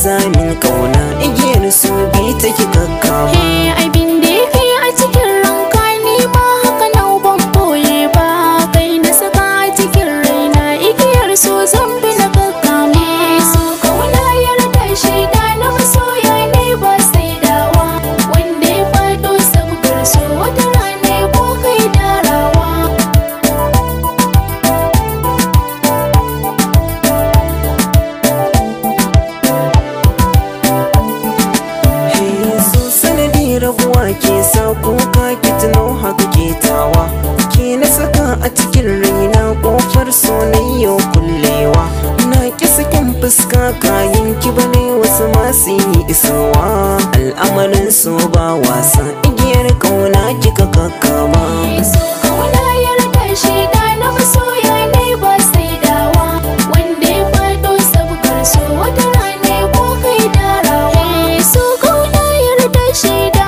zamin kauna igiyar su bi take kakkawa. Abin da yake a cikin ranka ni ma haka nau ban boye ba, kai na saka a cikin raina igiyar so zan bi na kakkama. So kauna yarda shaida na masoya ne ba sai dawa, wanda ya faɗo sabgar so wata rana ko kai darawa. Rabuwa ke sa kuka ki tuno haka ke tawa, ke na saka a cikin raina kofar soyayya kullewa. Na ki sakin fuska kayan ki bane wasu masu yi isowa, al'amarin so ba wasa igiyar kauna kika kakkama. So kauna yarda shaida na masoya ne ba sai dawa, wanda ya faɗo sabgar so wata rana ko kai darawa. So kauna yarda shaida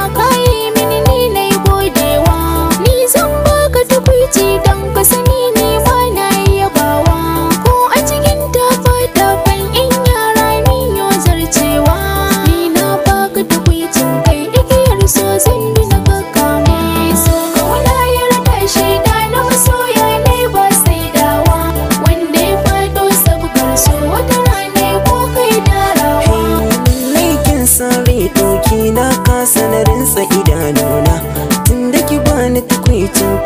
na kasa na rinsa idanuna, tun da ki bani tukwicin